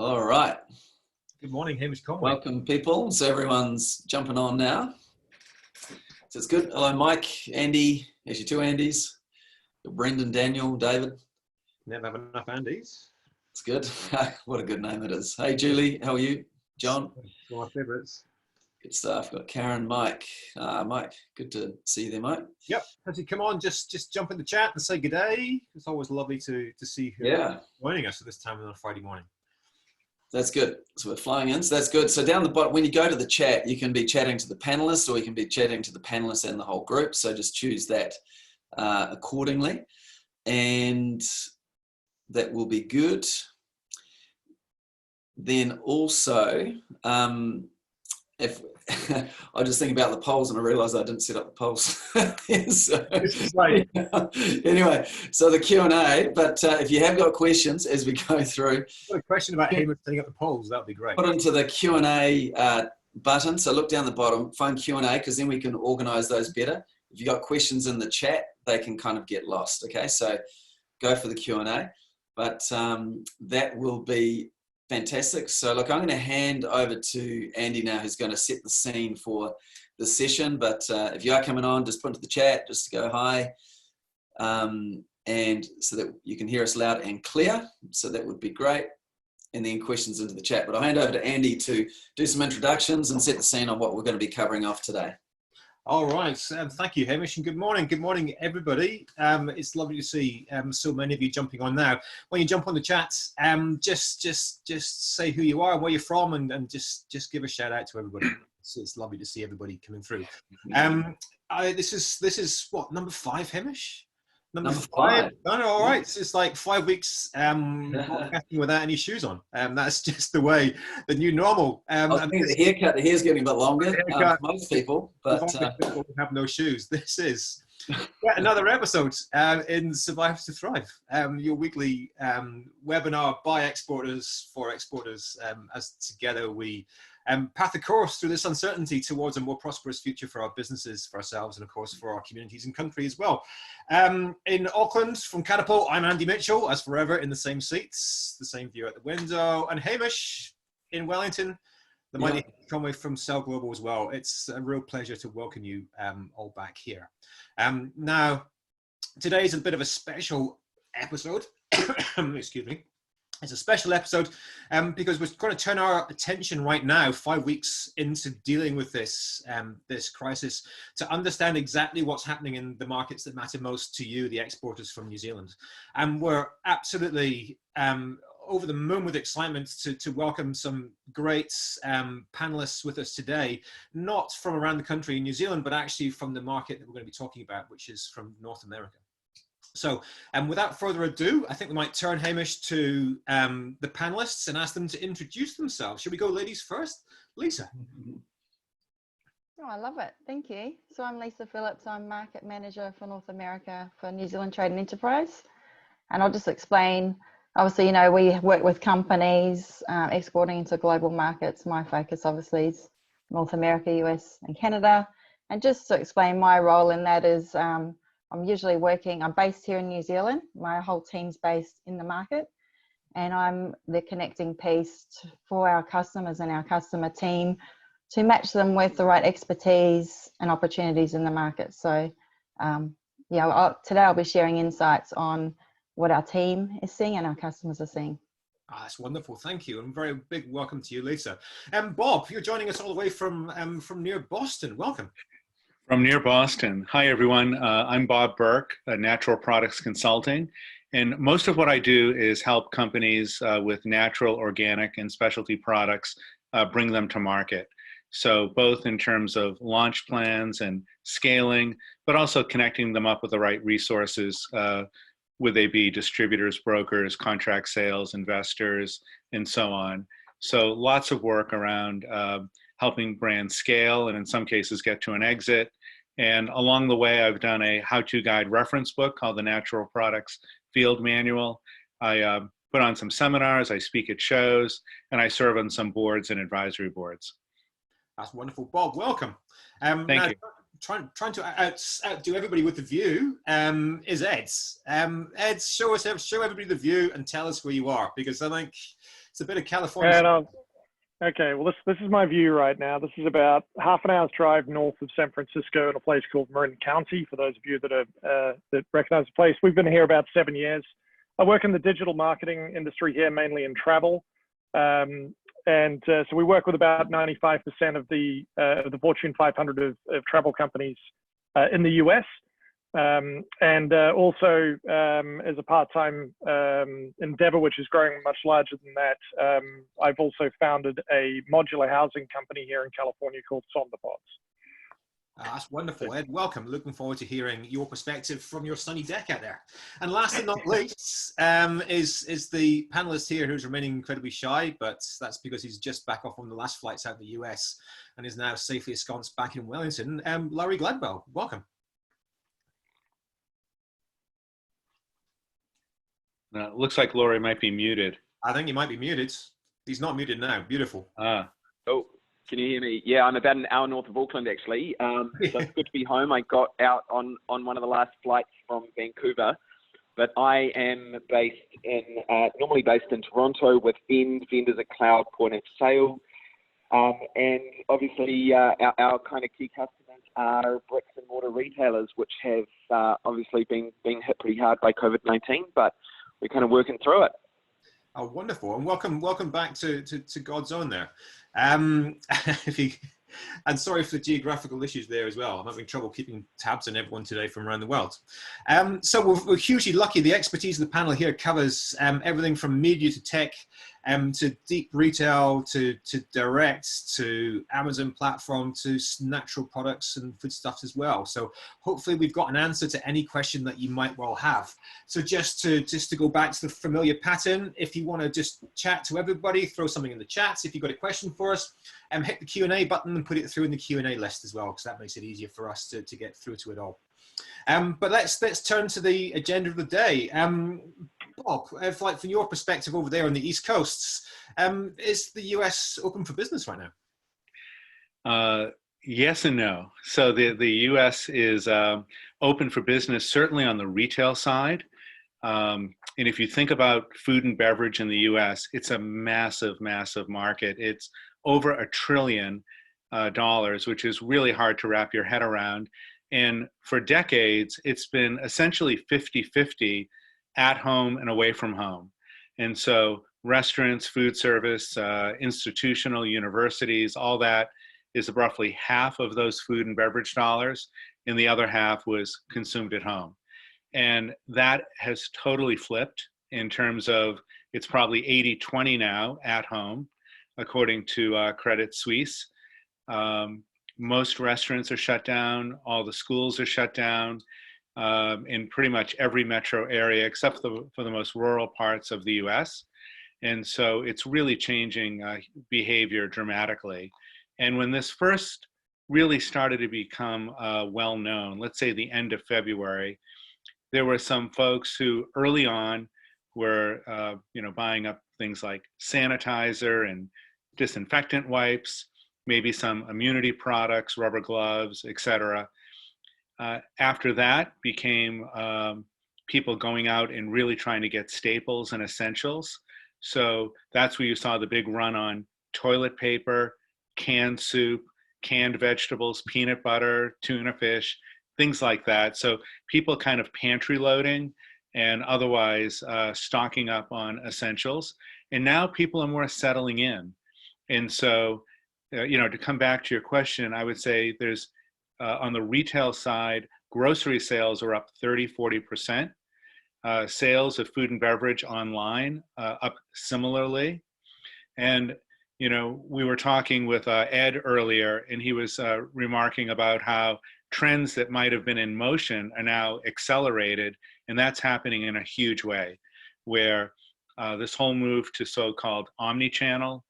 All right. Good morning, Hamish Conway. Welcome, people. So everyone's jumping on now. So it's good. Hello, Mike, Andy. Actually, two Andys. Brendan, Daniel, David. Never have enough Andys. It's good. What a good name it is. Hey, Julie. How are you? John. One of my favourites. Good stuff. Got Karen, Mike. Mike, good to see you there, Mike. Yep. As you come on, just jump in the chat and say good day. It's always lovely to see who's joining us at this time on a Friday morning. That's good. So we're flying in. So that's good. So down the bottom, when you go to the chat, you can be chatting to the panelists or you can be chatting to the panelists and the whole group. So just choose that accordingly. And that will be good. Then also, if I just think about the polls and I realized I didn't set up the polls. So, anyway, so the Q&A, but if you have got questions as we go through. A question about Hamish setting up the polls, that would be great. Put into the Q&A button. So look down the bottom, find Q&A, because then we can organize those better. If you got questions in the chat, they can kind of get lost. Okay, so go for the Q&A, but that will be fantastic. So look, I'm going to hand over to Andy now, who's going to set the scene for the session. But if you are coming on, just put into the chat, just to go hi. And so that you can hear us loud and clear. So that would be great. And then questions into the chat. But I'll hand over to Andy to do some introductions and set the scene on what we're going to be covering off today. All right, thank you, Hamish, and good morning, everybody. It's lovely to see so many of you jumping on now. When you jump on the chat, just say who you are, where you're from, and just give a shout out to everybody. It's lovely to see everybody coming through. This is what, number 5, Hamish? Number 5. No, all right. It's like 5 weeks without any shoes on. That's just the way, the new normal. I think the hair's getting a bit longer. Most people, but people have no shoes. This is yet another episode in Survive to Thrive, your weekly webinar by exporters for exporters. As together we path a course through this uncertainty towards a more prosperous future for our businesses, for ourselves, and of course for our communities and country as well. In Auckland, from Catapult, I'm Andy Mitchell, as forever in the same seats, the same view out the window, and Hamish in Wellington, the mighty Conway from Cell Global as well. It's a real pleasure to welcome you all back here. Now, today is a bit of a special episode. Excuse me. It's a special episode because we're going to turn our attention right now, 5 weeks into dealing with this crisis, to understand exactly what's happening in the markets that matter most to you, the exporters from New Zealand. And we're absolutely over the moon with excitement to welcome some great panelists with us today, not from around the country in New Zealand, but actually from the market that we're going to be talking about, which is from North America. So without further ado, I think we might turn, Hamish, to the panelists and ask them to introduce themselves. Should we go ladies first? Lisa. Oh, I love it. Thank you. So I'm Lisa Phillips. I'm Market Manager for North America for New Zealand Trade and Enterprise. And I'll just explain, obviously, you know, we work with companies exporting into global markets. My focus, obviously, is North America, US, and Canada. And just to explain my role in that is I'm usually working, I'm based here in New Zealand. My whole team's based in the market, and I'm the connecting piece for our customers and our customer team to match them with the right expertise and opportunities in the market. So, today I'll be sharing insights on what our team is seeing and our customers are seeing. That's wonderful. Thank you. And very big welcome to you, Lisa. Bob, you're joining us all the way from near Boston. Welcome. From near Boston. Hi, everyone. I'm Bob Burke, Natural Products Consulting. And most of what I do is help companies with natural, organic, and specialty products, bring them to market. So both in terms of launch plans and scaling, but also connecting them up with the right resources, would they be distributors, brokers, contract sales, investors, and so on. So lots of work around helping brands scale and in some cases get to an exit. And along the way, I've done a how-to guide reference book called the Natural Products Field Manual. I put on some seminars, I speak at shows, and I serve on some boards and advisory boards. That's wonderful. Bob, welcome. Thank you. trying to outdo everybody with the view is Ed's. Ed, show everybody the view and tell us where you are, because I think it's a bit of California. And, okay, well, this is my view right now. This is about half an hour's drive north of San Francisco in a place called Marin County, for those of you that recognize the place. We've been here about 7 years. I work in the digital marketing industry here, mainly in travel. So we work with about 95% of the Fortune 500 of travel companies in the US. Also as a part-time endeavor, which is growing much larger than that, I've also founded a modular housing company here in California called Sonderpods. That's wonderful, Ed. Welcome. Looking forward to hearing your perspective from your sunny deck out there. And last but not least is the panelist here who's remaining incredibly shy, but that's because he's just back off on the last flights out of the US and is now safely ensconced back in Wellington. Larry Gladwell, welcome. Looks like Laurie might be muted. I think he might be muted. He's not muted now. Beautiful. Oh, can you hear me? Yeah, I'm about an hour north of Auckland, actually. So it's good to be home. I got out on one of the last flights from Vancouver, but I am normally based in Toronto with Vend. Vend is a cloud point of sale. And obviously our kind of key customers are bricks and mortar retailers, which have obviously been hit pretty hard by COVID-19, but we're kind of working through it. Oh, wonderful. And welcome back to God's own there. And sorry for the geographical issues there as well. I'm having trouble keeping tabs on everyone today from around the world. So we're hugely lucky. The expertise of the panel here covers everything from media to tech, to deep retail, to direct, to Amazon platform, to natural products and foodstuffs as well. So hopefully we've got an answer to any question that you might well have. So just to go back to the familiar pattern, if you want to just chat to everybody, throw something in the chat. If you've got a question for us, hit the Q&A button and put it through in the Q&A list as well, because that makes it easier for us to get through to it all. But let's turn to the agenda of the day. Bob, from your perspective over there on the East Coasts, is the US open for business right now? Yes and no. So the US is open for business, certainly on the retail side. And if you think about food and beverage in the US, it's a massive, massive market. It's over $1 trillion, which is really hard to wrap your head around. And for decades, it's been essentially 50-50 at home and away from home. And so restaurants, food service, institutional, universities, all that is roughly half of those food and beverage dollars, and the other half was consumed at home. And that has totally flipped in terms of it's probably 80-20 now at home, according to Credit Suisse. Most restaurants are shut down, all the schools are shut down in pretty much every metro area except for the most rural parts of the US. And so it's really changing behavior dramatically. And when this first really started to become well known, let's say the end of February, there were some folks who early on were buying up things like sanitizer and disinfectant wipes, maybe some immunity products, rubber gloves, etc. After that became people going out and really trying to get staples and essentials. So that's where you saw the big run on toilet paper, canned soup, canned vegetables, peanut butter, tuna fish, things like that. So people kind of pantry loading and otherwise stocking up on essentials. And now people are more settling in. And so, to come back to your question, I would say there's, on the retail side, grocery sales are up 30-40%. Sales of food and beverage online up similarly. And, we were talking with Ed earlier, and he was remarking about how trends that might have been in motion are now accelerated, and that's happening in a huge way, where this whole move to so-called omni-channel,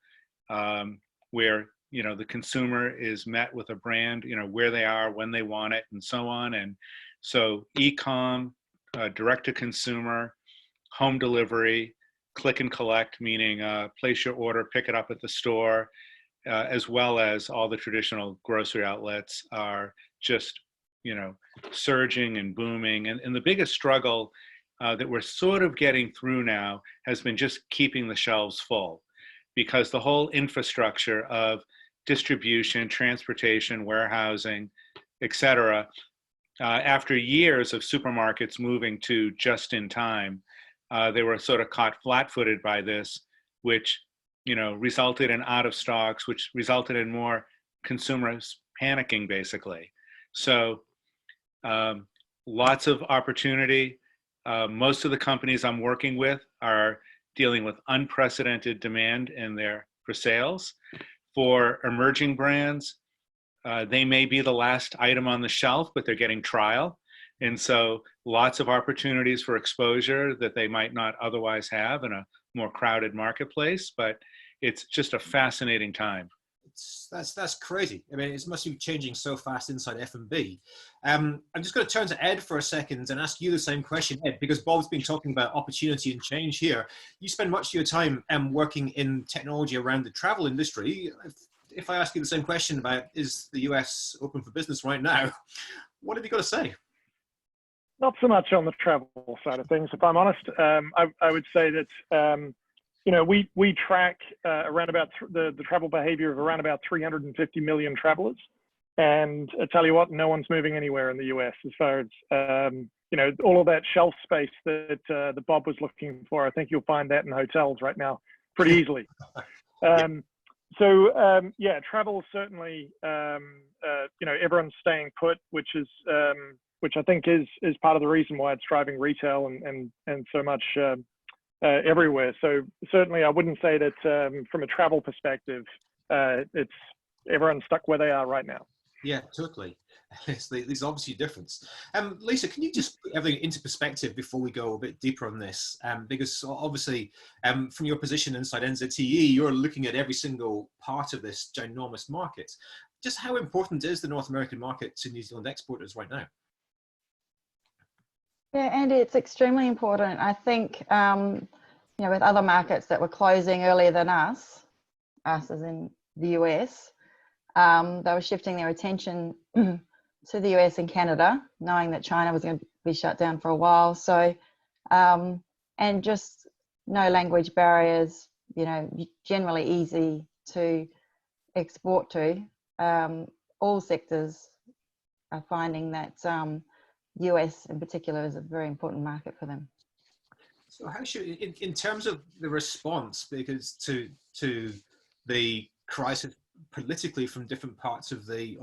where the consumer is met with a brand, where they are, when they want it, and so on. And so e-com, direct to consumer, home delivery, click and collect, meaning place your order, pick it up at the store, as well as all the traditional grocery outlets are just, you know, surging and booming. And the biggest struggle that we're sort of getting through now has been just keeping the shelves full, because the whole infrastructure of distribution, transportation, warehousing, et cetera, after years of supermarkets moving to just in time, they were sort of caught flat-footed by this, which, you know, resulted in out of stocks, which resulted in more consumers panicking, basically. So lots of opportunity. Most of the companies I'm working with are dealing with unprecedented demand for sales. For emerging brands, they may be the last item on the shelf, but they're getting trial. And so lots of opportunities for exposure that they might not otherwise have in a more crowded marketplace, but it's just a fascinating time. That's crazy. I mean, it must be changing so fast inside F&B. I'm just going to turn to Ed for a second and ask you the same question, Ed, because Bob's been talking about opportunity and change here. You spend much of your time working in technology around the travel industry. If I ask you the same question about, is the US open for business right now, what have you got to say? Not so much on the travel side of things, if I'm honest. I would say that you know, we track around about the travel behavior of around about 350 million travelers, and I tell you what, no one's moving anywhere in the US as far as you know, all of that shelf space that Bob was looking for. I think you'll find that in hotels right now pretty easily. Yeah, travel certainly, you know, everyone's staying put, which I think is part of the reason why it's driving retail and so much everywhere. So certainly I wouldn't say that from a travel perspective, it's everyone's stuck where they are right now. Yeah, totally. There's obviously a difference. Lisa, can you just put everything into perspective before we go a bit deeper on this? Because obviously, from your position inside NZTE, you're looking at every single part of this ginormous market. Just how important is the North American market to New Zealand exporters right now? Yeah, Andy, it's extremely important. I think, you know, with other markets that were closing earlier than us as in the US, they were shifting their attention to the US and Canada, knowing that China was going to be shut down for a while. So, and just no language barriers, you know, generally easy to export to. All sectors are finding that US in particular is a very important market for them. So how should, in terms of the response, because to the crisis politically from different parts of the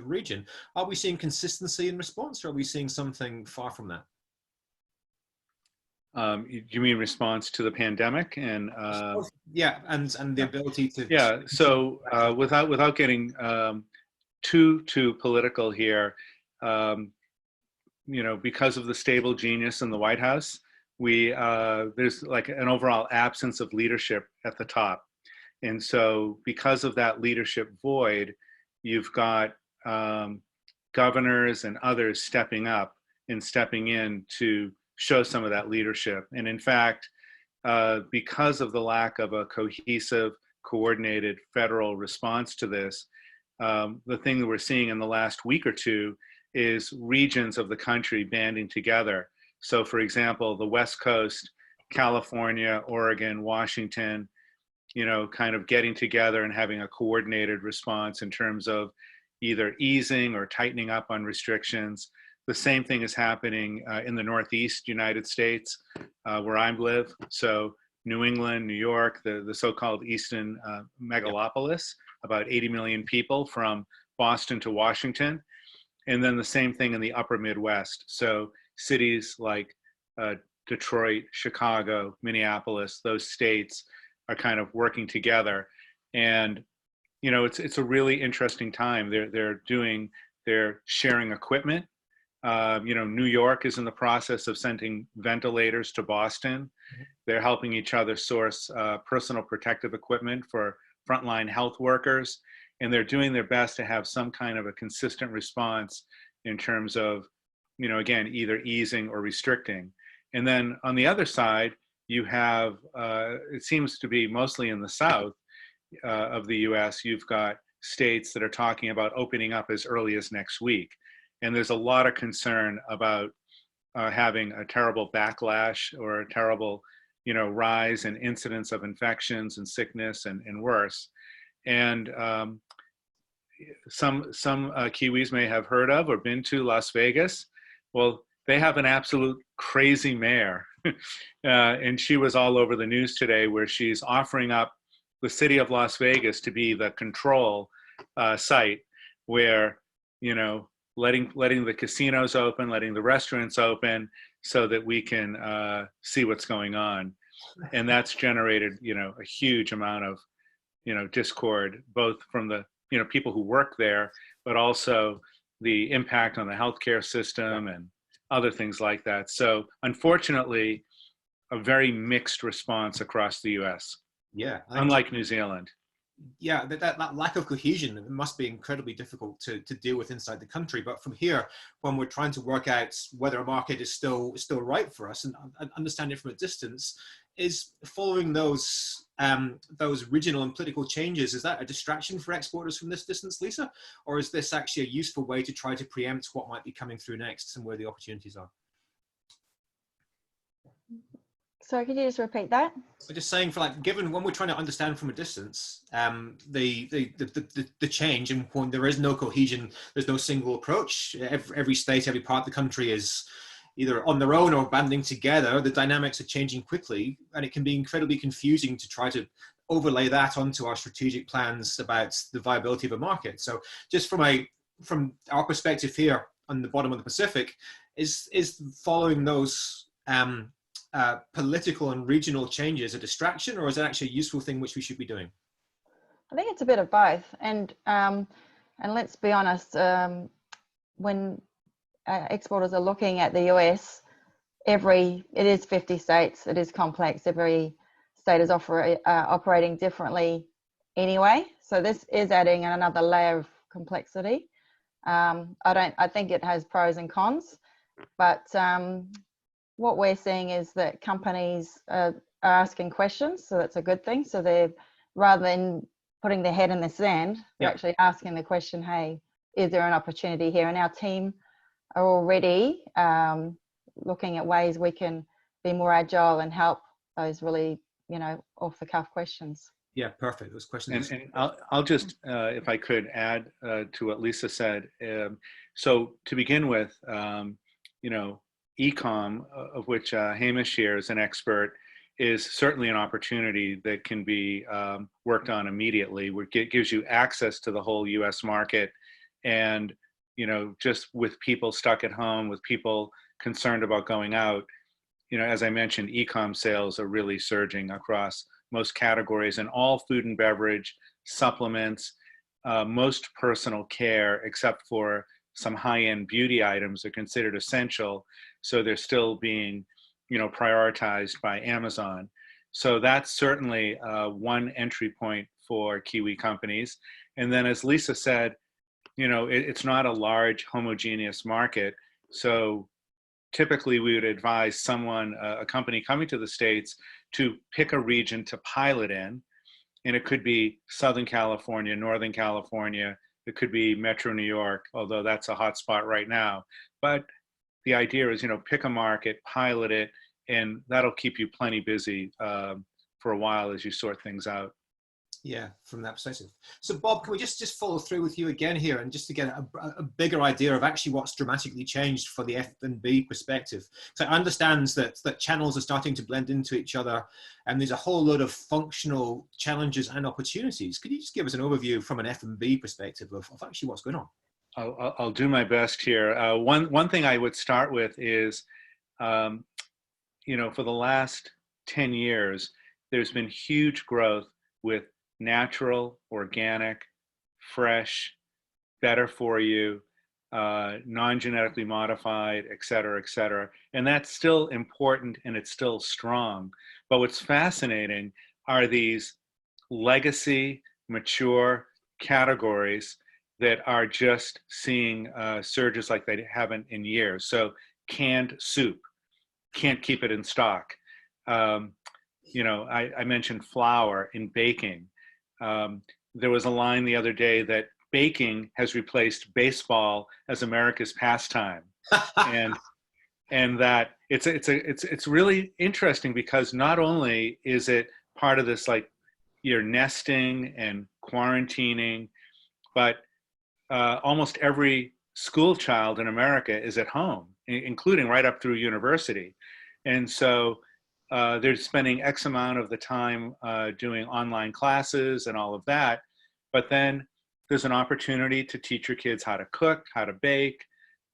region, are we seeing consistency in response, or are we seeing something far from that? You mean response to the pandemic and yeah, and the ability to so without getting too political here, you know, because of the stable genius in the White House, there's like an overall absence of leadership at the top. And so because of that leadership void, you've got governors and others stepping up and stepping in to show some of that leadership. And in fact, because of the lack of a cohesive, coordinated federal response to this, the thing that we're seeing in the last week or two is regions of the country banding together. So for example, the West Coast, California, Oregon, Washington, you know, kind of getting together and having a coordinated response in terms of either easing or tightening up on restrictions. The same thing is happening in the Northeast United States, where I live. So New England, New York, the so-called Eastern megalopolis, about 80 million people from Boston to Washington. And then the same thing in the upper Midwest. So cities like Detroit, Chicago, Minneapolis, those states are kind of working together. And, you know, it's a really interesting time. They're sharing equipment. You know, New York is in the process of sending ventilators to Boston. They're helping each other source personal protective equipment for frontline health workers. And they're doing their best to have some kind of a consistent response in terms of, you know, again, either easing or restricting. And then on the other side, you have, it seems to be mostly in the south of the US, you've got states that are talking about opening up as early as next week. And there's a lot of concern about having a terrible backlash or a terrible, rise in incidence of infections and sickness and worse. And some Kiwis may have heard of or been to Las Vegas. Well, they have an absolute crazy mayor. And she was all over the news today, where she's offering up the city of Las Vegas to be the control site where, letting the casinos open, letting the restaurants open so that we can see what's going on. And that's generated, a huge amount of, discord, both from the, people who work there, but also the impact on the healthcare system and other things like that. So unfortunately, a very mixed response across the US. Yeah. Unlike New Zealand. Yeah, that lack of cohesion must be incredibly difficult to deal with inside the country. But from here, when we're trying to work out whether a market is still right for us and understand it from a distance, is following those regional and political changes, is that a distraction for exporters from this distance, Lisa? Or is this actually a useful way to try to preempt what might be coming through next and where the opportunities are? Sorry, could you just repeat that? I'm just saying, for given when we're trying to understand from a distance, the change, and when there is no cohesion, there's no single approach. Every state, every part of the country is either on their own or banding together. The dynamics are changing quickly, and it can be incredibly confusing to try to overlay that onto our strategic plans about the viability of a market. So, just from our perspective here on the bottom of the Pacific, is following those political and regional changes a distraction, or is it actually a useful thing which we should be doing? I think it's a bit of both. And let's be honest, when exporters are looking at the US, it is 50 states, it is complex. Every state is operating differently anyway. So this is adding another layer of complexity. I think it has pros and cons, but what we're seeing is that companies are asking questions, so that's a good thing. So they're, rather than putting their head in the sand, they're actually asking the question, hey, is there an opportunity here? And our team are already looking at ways we can be more agile and help those really, off the cuff questions. Yeah, perfect. Those questions. And I'll just, if I could add to what Lisa said. So to begin with, e-com, of which Hamish here is an expert, is certainly an opportunity that can be worked on immediately, where it gives you access to the whole US market. And, just with people stuck at home, with people concerned about going out, as I mentioned, e-com sales are really surging across most categories, and all food and beverage, supplements, most personal care, except for some high-end beauty items, are considered essential. So they're still being, prioritized by Amazon. So that's certainly one entry point for Kiwi companies. And then, as Lisa said, it's not a large homogeneous market. So typically we would advise someone, a company coming to the States, to pick a region to pilot in. And it could be Southern California, Northern California, it could be Metro New York, although that's a hot spot right now. But the idea is, pick a market, pilot it, and that'll keep you plenty busy for a while as you sort things out. Yeah, from that perspective. So Bob, can we just follow through with you again here, and just to get a bigger idea of actually what's dramatically changed for the F&B perspective? So I understand that channels are starting to blend into each other, and there's a whole load of functional challenges and opportunities. Could you just give us an overview from an F&B perspective of actually what's going on? I'll do my best here. One thing I would start with is, for the last 10 years, there's been huge growth with natural, organic, fresh, better for you, non-genetically modified, et cetera, et cetera. And that's still important, and it's still strong. But what's fascinating are these legacy, mature categories that are just seeing surges like they haven't in years. So canned soup, can't keep it in stock. I mentioned flour in baking. There was a line the other day that baking has replaced baseball as America's pastime. and that it's really interesting because not only is it part of this, like, you're nesting and quarantining, but almost every school child in America is at home, including right up through university. And so they're spending X amount of the time doing online classes and all of that. But then there's an opportunity to teach your kids how to cook, how to bake,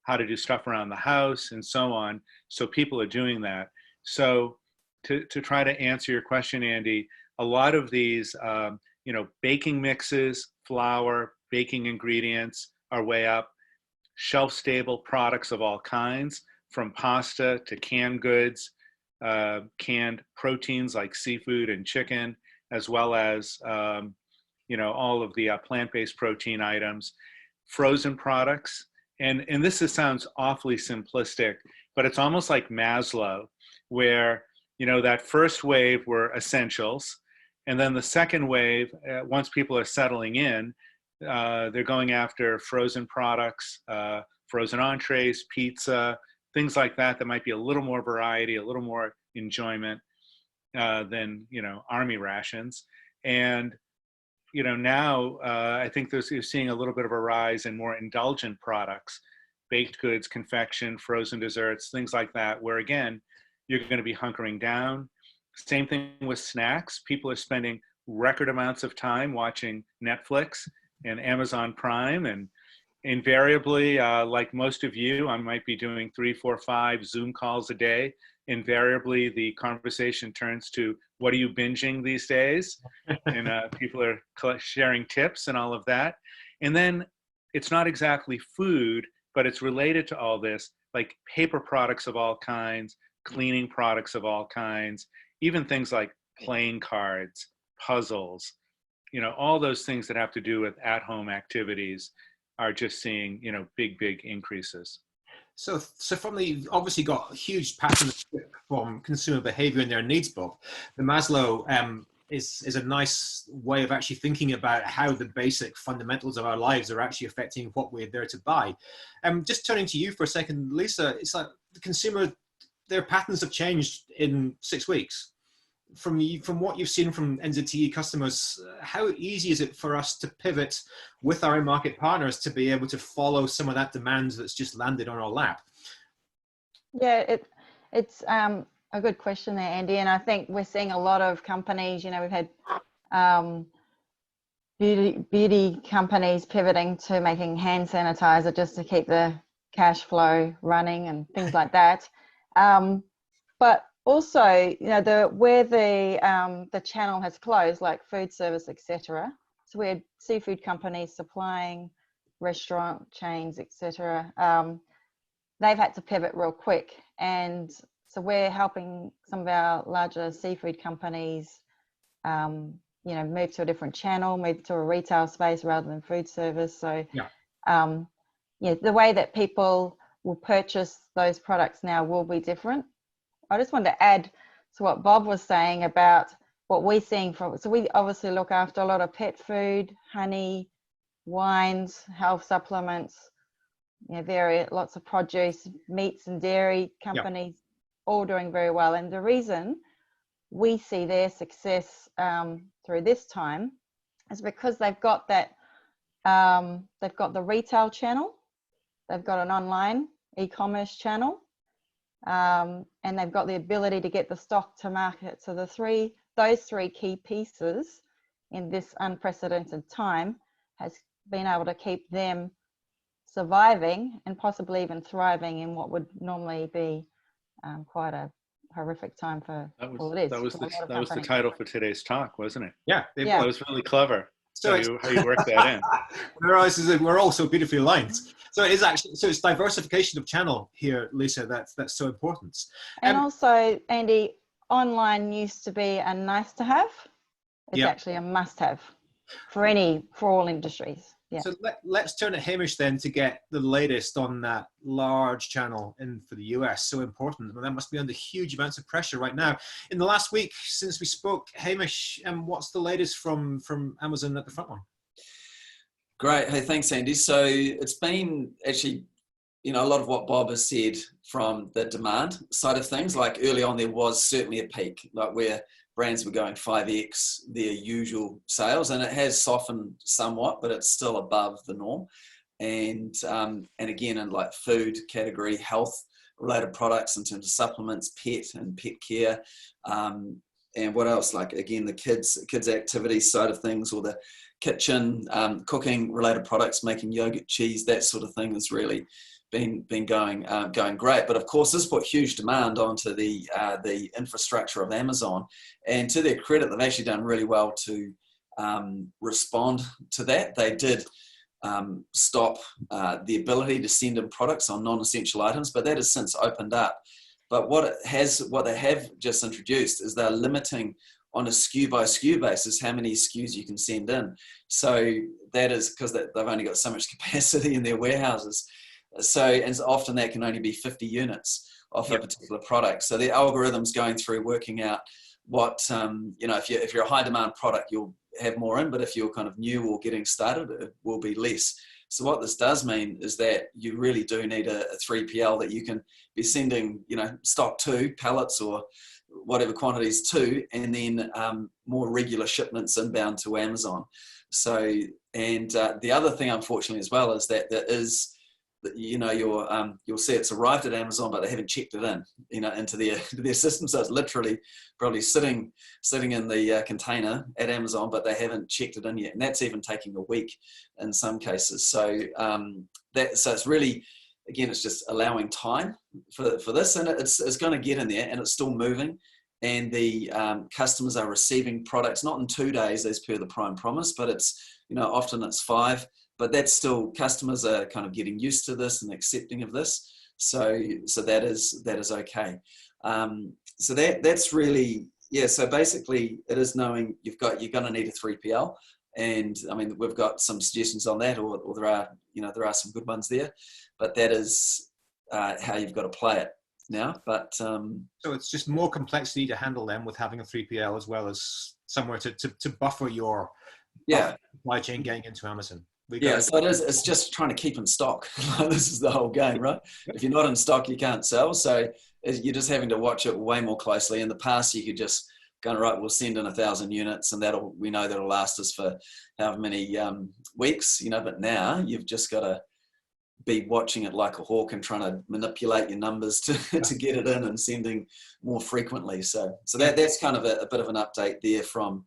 how to do stuff around the house, and so on. So people are doing that. So to try to answer your question, Andy, a lot of these, baking mixes, flour, baking ingredients are way up. Shelf-stable products of all kinds, from pasta to canned goods, canned proteins like seafood and chicken, as well as all of the plant-based protein items, frozen products. And this sounds awfully simplistic, but it's almost like Maslow, where that first wave were essentials, and then the second wave, once people are settling in, they're going after frozen products, frozen entrees, pizza, things like that might be a little more variety, a little more enjoyment than army rations. And now I think you're seeing a little bit of a rise in more indulgent products, baked goods, confection, frozen desserts, things like that, where again, you're going to be hunkering down. Same thing with snacks. People are spending record amounts of time watching Netflix and Amazon Prime, and invariably, like most of you, I might be doing 3, 4, 5 Zoom calls a day. Invariably, the conversation turns to, what are you binging these days? And people are sharing tips and all of that. And then it's not exactly food, but it's related to all this, like paper products of all kinds, cleaning products of all kinds, even things like playing cards, puzzles, all those things that have to do with at-home activities are just seeing, big increases. So from the, obviously got huge patterns from consumer behavior in their needs book. The Maslow is a nice way of actually thinking about how the basic fundamentals of our lives are actually affecting what we're there to buy. Just turning to you for a second, Lisa, it's like the consumer, their patterns have changed in 6 weeks. From what you've seen from NZTE customers, how easy is it for us to pivot with our in-market partners to be able to follow some of that demand that's just landed on our lap? Yeah, it's a good question there, Andy. And I think we're seeing a lot of companies, we've had beauty companies pivoting to making hand sanitizer just to keep the cash flow running and things like that. But also, where the channel has closed, like food service, etc. So we had seafood companies supplying restaurant chains, etc. They've had to pivot real quick, and so we're helping some of our larger seafood companies, move to a different channel, move to a retail space rather than food service. So, the way that people will purchase those products now will be different. I just wanted to add to what Bob was saying about what we're seeing so we obviously look after a lot of pet food, honey, wines, health supplements, lots of produce, meats and dairy companies, all doing very well. And the reason we see their success through this time is because they've got that, they've got the retail channel, they've got an online e-commerce channel, and they've got the ability to get the stock to market. So those three key pieces in this unprecedented time has been able to keep them surviving and possibly even thriving in what would normally be quite a horrific time for all it is. That was the title for today's talk, wasn't it? Yeah. That was really clever. So how you work that in. We're all so beautifully aligned. So it's diversification of channel here, Lisa, that's so important. And also, Andy, online used to be a nice to have. It's actually a must have for all industries. Yeah. So let's turn to Hamish then to get the latest on that large channel for the US. So important. Well, that must be under huge amounts of pressure right now. In the last week since we spoke, Hamish, what's the latest from Amazon at the front line? Great. Hey, thanks, Andy. So it's been actually, a lot of what Bob has said from the demand side of things. Like early on, there was certainly a peak, like where brands were going 5x their usual sales, and it has softened somewhat, but it's still above the norm. And again, in like food category, health related products in terms of supplements, pet and pet care, and what else? Like again, the kids activities side of things, or the kitchen cooking related products, making yogurt, cheese, that sort of thing has really been going great. But of course, this put huge demand onto the infrastructure of Amazon, and to their credit, they've actually done really well to respond to that. They did stop the ability to send in products on non-essential items, but that has since opened up. But what they have just introduced is they're limiting on a SKU by SKU basis how many SKUs you can send in. So that is because they've only got so much capacity in their warehouses. So, and often that can only be 50 units of a particular product. So the algorithm's going through working out what, if you're a high demand product, you'll have more in, but if you're kind of new or getting started, it will be less. So what this does mean is that you really do need a 3PL that you can be sending, stock to, pallets or whatever quantities to, and then more regular shipments inbound to Amazon. So, and the other thing, unfortunately, as well, is that there is, you'll see it's arrived at Amazon, but they haven't checked it in, into their system. So it's literally probably sitting in the container at Amazon, but they haven't checked it in yet, and that's even taking a week in some cases. So so it's really, again, it's just allowing time for this, and it's going to get in there, and it's still moving. And the customers are receiving products not in 2 days as per the Prime promise, but it's often it's 5. But that's still, customers are kind of getting used to this and accepting of this. So that is okay. So that's really, so basically it is knowing you're going to need a 3PL. And I mean, we've got some suggestions on that, or there are some good ones there, but that is how you've got to play it now. But so it's just more complexity to handle them with having a 3PL, as well as somewhere to buffer your supply chain getting into Amazon. So it is. It's just trying to keep in stock. This is the whole game, right? If you're not in stock, you can't sell. So you're just having to watch it way more closely. In the past, you could just go, right, we'll send in 1,000 units, and we know that'll last us for however many weeks, But now you've just got to be watching it like a hawk and trying to manipulate your numbers to get it in and sending more frequently. So that's kind of a bit of an update there from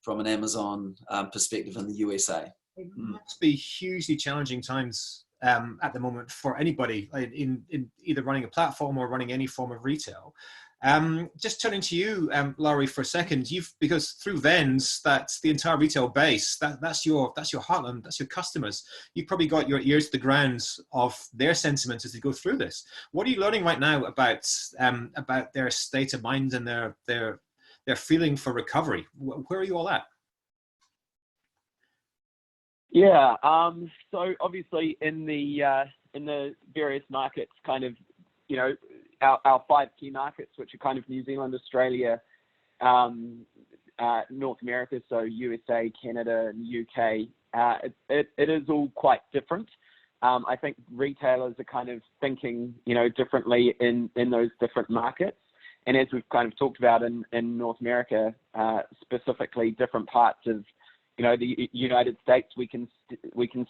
an Amazon perspective in the USA. It must be hugely challenging times at the moment for anybody in either running a platform or running any form of retail. Just turning to you, Laurie, for a second, because through Vens, that's the entire retail base. That's your heartland, that's your customers. You've probably got your ears to the ground of their sentiments as they go through this. What are you learning right now about their state of mind and their feeling for recovery? Where are you all at? Yeah, so obviously in the various markets, kind of, our 5 key markets, which are kind of New Zealand, Australia, North America, so USA, Canada, and UK, it is all quite different. I think retailers are kind of thinking, differently in those different markets. And as we've kind of talked about in North America, specifically different parts of the United States, we can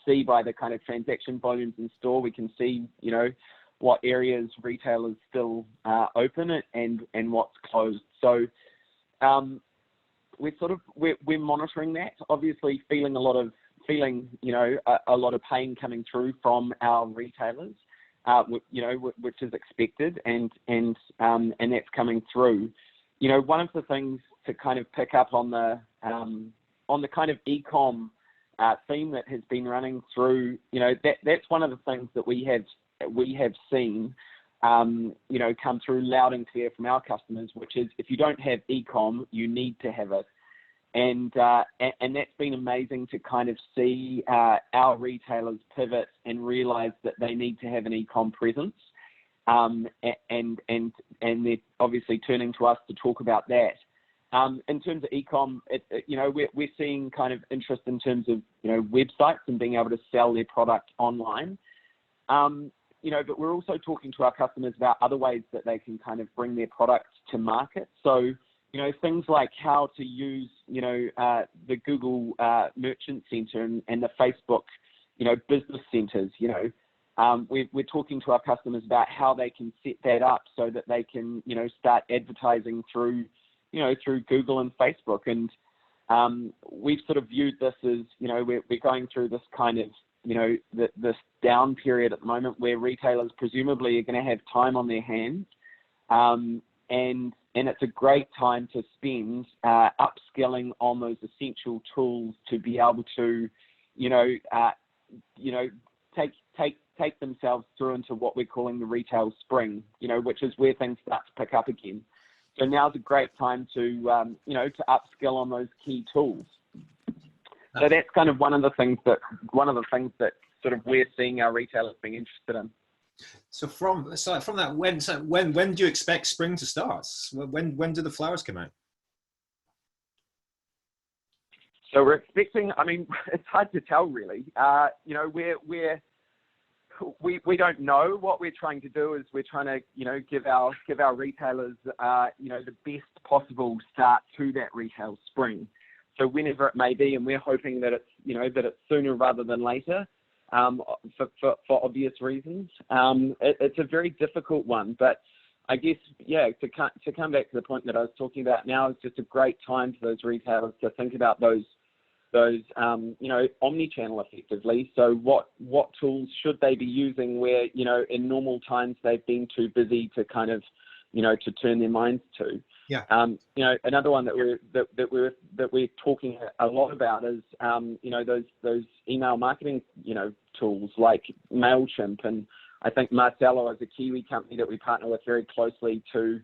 see by the kind of transaction volumes in store, we can see, what areas retailers still open and what's closed. So we're monitoring that. Obviously, feeling a lot of pain coming through from our retailers, which is expected, and that's coming through. One of the things to kind of pick up on the kind of e-com theme that has been running through, that's one of the things that we have seen, come through loud and clear from our customers, which is if you don't have e-com, you need to have it. And that's been amazing to kind of see our retailers pivot and realize that they need to have an e-com presence. And they're obviously turning to us to talk about that. In terms of e-com, we're seeing kind of interest in terms of, websites and being able to sell their product online. But we're also talking to our customers about other ways that they can kind of bring their products to market. So, things like how to use, the Google Merchant Center and the Facebook, business centers, we're talking to our customers about how they can set that up so that they can, start advertising through Google and Facebook. And we've sort of viewed this as, we're going through this kind of, this down period at the moment where retailers presumably are going to have time on their hands. And it's a great time to spend upskilling on those essential tools to be able to, take themselves through into what we're calling the retail spring, which is where things start to pick up again. So now's a great time to, to upskill on those key tools. So that's kind of one of the things that sort of we're seeing our retailers being interested in. So from that, when do you expect spring to start? When do the flowers come out? So we're expecting. I mean, it's hard to tell really. We don't know. What we're trying to do is we're trying to, give our retailers, the best possible start to that retail spring. So whenever it may be, and we're hoping that it's sooner rather than later, for obvious reasons. It's a very difficult one, but I guess, to come back to the point that I was talking about now, is just a great time for those retailers to think about those omni-channel effectively. So what tools should they be using where, in normal times they've been too busy to kind of, to turn their minds to. Yeah. Another one that we're talking a lot about is, those email marketing, tools like MailChimp. And I think Marcello is a Kiwi company that we partner with very closely to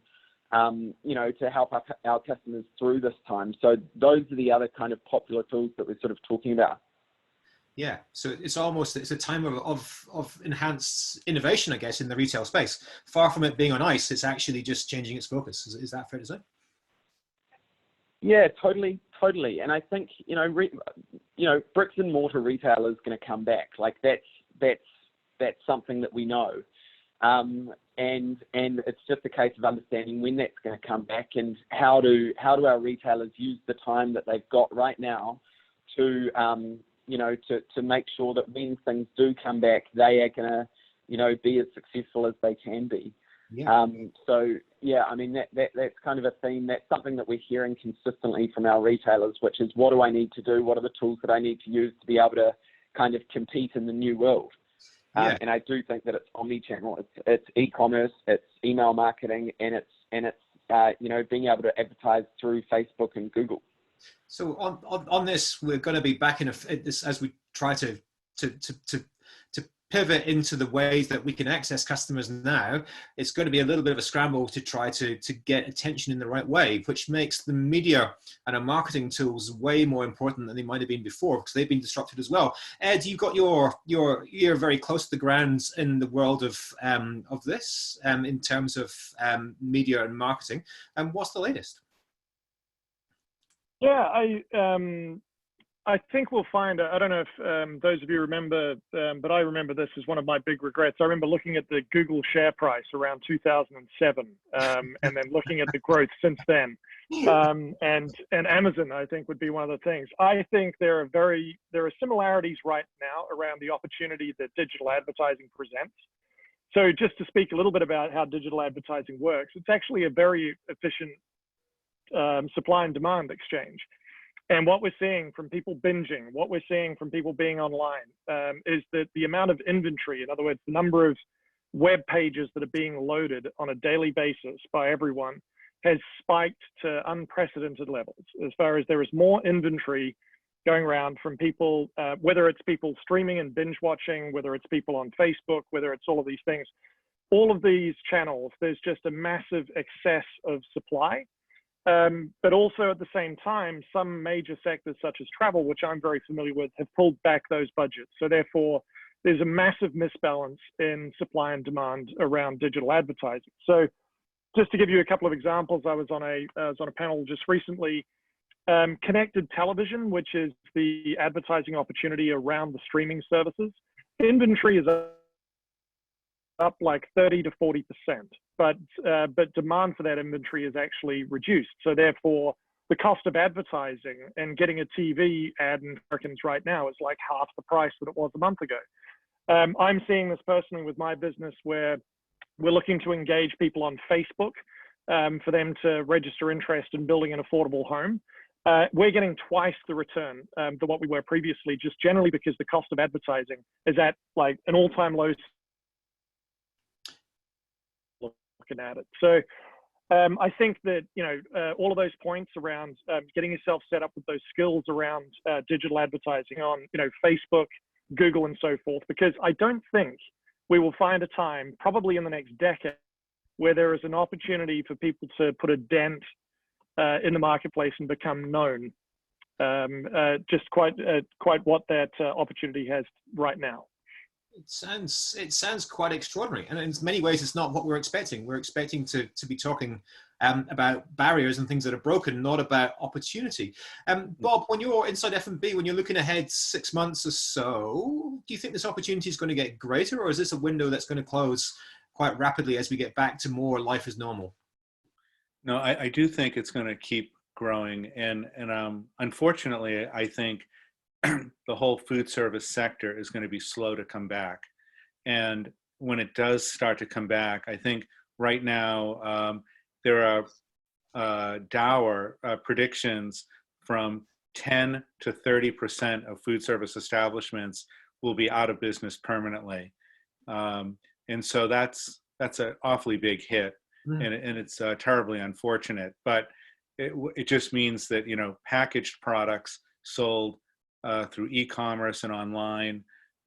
help our customers through this time. So those are the other kind of popular tools that we're sort of talking about. Yeah, so it's a time of enhanced innovation, I guess, in the retail space. Far from it being on ice, it's actually just changing its focus. Is that fair to say? Yeah, totally. And I think, bricks and mortar retail is going to come back. Like that's something that we know. And it's just a case of understanding when that's going to come back and how do our retailers use the time that they've got right now to to make sure that when things do come back, they are going to, be as successful as they can be. Yeah. So yeah, I mean, that's kind of a theme. That's something that we're hearing consistently from our retailers, which is, what do I need to do? What are the tools that I need to use to be able to kind of compete in the new world? Yeah. And I do think that it's omni-channel. It's e-commerce, it's email marketing, and it's being able to advertise through Facebook and Google. So on this, we're going to be back in this as we try to pivot into the ways that we can access customers now. It's going to be a little bit of a scramble to try to get attention in the right way, which makes the media and our marketing tools way more important than they might have been before, because they've been disrupted as well. Ed, you've got your ear very close to the ground in the world of this in terms of media and marketing. What's the latest? Yeah, I think we'll find, I don't know if those of you remember, but I remember this as one of my big regrets. I remember looking at the Google share price around 2007, and then looking at the growth since then. And Amazon, I think, would be one of the things. I think there are similarities right now around the opportunity that digital advertising presents. So just to speak a little bit about how digital advertising works, it's actually a very efficient supply and demand exchange. And what we're seeing from people binging, what we're seeing from people being online, is that the amount of inventory, in other words, the number of web pages that are being loaded on a daily basis by everyone, has spiked to unprecedented levels, as far as there is more inventory going around from people, whether it's people streaming and binge watching, whether it's people on Facebook, whether it's all of these things, all of these channels, there's just a massive excess of supply. But also at the same time, some major sectors such as travel, which I'm very familiar with, have pulled back those budgets. So therefore, there's a massive misbalance in supply and demand around digital advertising. So just to give you a couple of examples, I was on a panel just recently. Connected television, which is the advertising opportunity around the streaming services. Inventory is up like 30 to 40%, but demand for that inventory is actually reduced. So therefore, the cost of advertising and getting a TV ad in Americans right now is like half the price that it was a month ago. I'm seeing this personally with my business, where we're looking to engage people on Facebook for them to register interest in building an affordable home. We're getting twice the return than what we were previously, just generally because the cost of advertising is at like an all-time low. Looking at it, so I think that all of those points around getting yourself set up with those skills around digital advertising on Facebook, Google, and so forth, because I don't think we will find a time, probably in the next decade, where there is an opportunity for people to put a dent in the marketplace and become known. Just quite what that opportunity has right now. It sounds quite extraordinary, and in many ways, it's not what we're expecting. We're expecting to be talking about barriers and things that are broken, not about opportunity. Bob, when you're inside F&B, when you're looking ahead 6 months or so, do you think this opportunity is going to get greater, or is this a window that's going to close quite rapidly as we get back to more life as normal? No, I do think it's going to keep growing, and unfortunately, I think the whole food service sector is going to be slow to come back. And when it does start to come back, I think right now there are dour predictions from 10 to 30% of food service establishments will be out of business permanently. And so that's an awfully big hit. And it's terribly unfortunate, but it just means that packaged products sold through e-commerce and online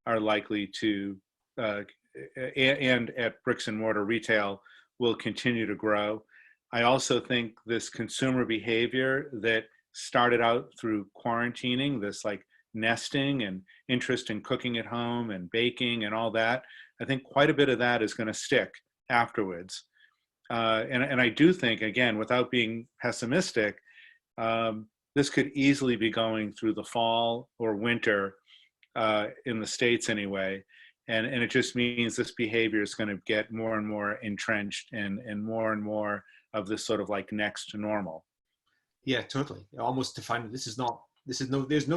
are likely to and at bricks and mortar retail will continue to grow. I also think this consumer behavior that started out through quarantining, this like nesting and interest in cooking at home and baking and all that, I think quite a bit of that is going to stick afterwards. And I do think, again, without being pessimistic, this could easily be going through the fall or winter in the States anyway. And it just means this behavior is going to get more and more entrenched and more of this sort of like next normal. Yeah, totally. Almost to find there's no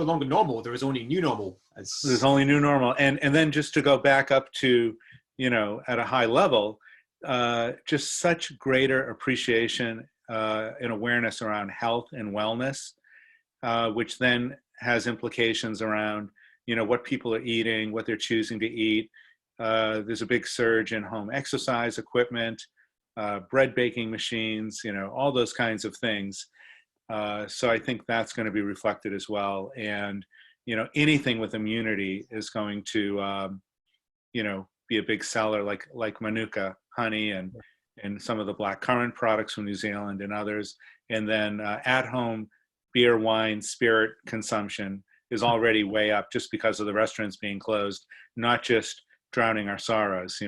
longer normal. There is only new normal. There's only new normal. And then just to go back up to, at a high level, just such greater appreciation and awareness around health and wellness, which then has implications around, what people are eating, what they're choosing to eat. There's a big surge in home exercise equipment, bread baking machines, all those kinds of things. So I think that's going to be reflected as well. And, anything with immunity is going to, be a big seller like Manuka honey and some of the blackcurrant products from New Zealand and others. And then at-home beer, wine, spirit consumption is already way up just because of the restaurants being closed, not just drowning our sorrows,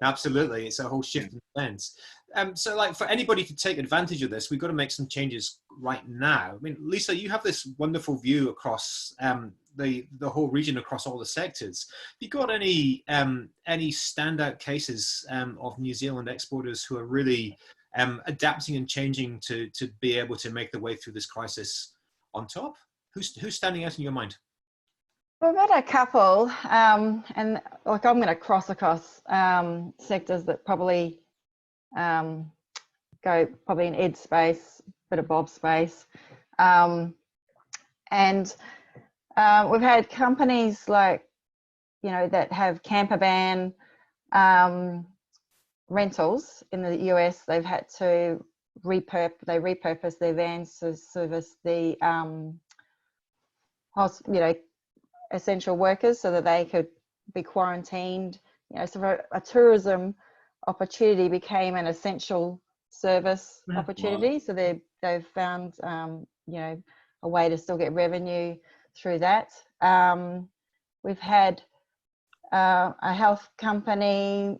Absolutely. It's a whole shift in lens. So like for anybody to take advantage of this, we've got to make some changes right now. I mean, Lisa, you have this wonderful view across the whole region, across all the sectors. Have you got any standout cases of New Zealand exporters who are really adapting and changing to be able to make their way through this crisis on top? Who's standing out in your mind? We've had a couple, and like I'm going to cross across sectors that probably go probably in Ed's space, bit of Bob's space, and we've had companies like that have camper van rentals in the US. They've had to repurpose their vans to service the essential workers so that they could be quarantined. So a tourism opportunity became an essential service opportunity. Wow. So they've found a way to still get revenue through that. We've had a health company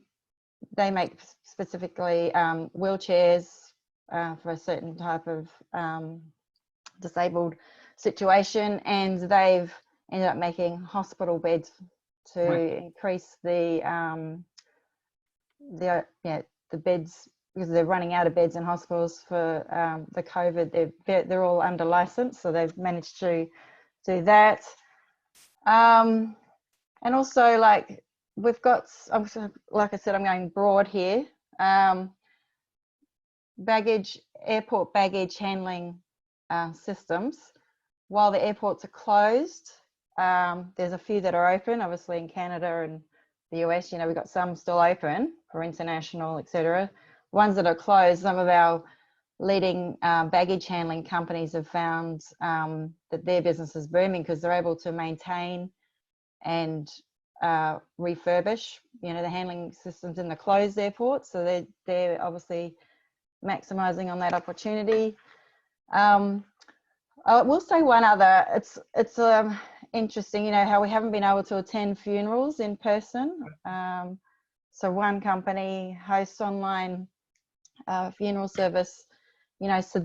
they make specifically wheelchairs for a certain type of disabled situation, and they've ended up making hospital beds to increase the beds, because they're running out of beds in hospitals for the COVID. They're all under license, so they've managed to do that. And also, like, we've got, like I said, I'm going broad here. Airport baggage handling systems. While the airports are closed, there's a few that are open, obviously in Canada and the US, you know, we've got some still open for international, etc. Ones that are closed, some of our leading baggage handling companies have found that their business is booming because they're able to maintain and refurbish, you know, the handling systems in the closed airports. So they're obviously maximizing on that opportunity. I will say one other, it's interesting, you know, how we haven't been able to attend funerals in person. So one company hosts online funeral service, you know, so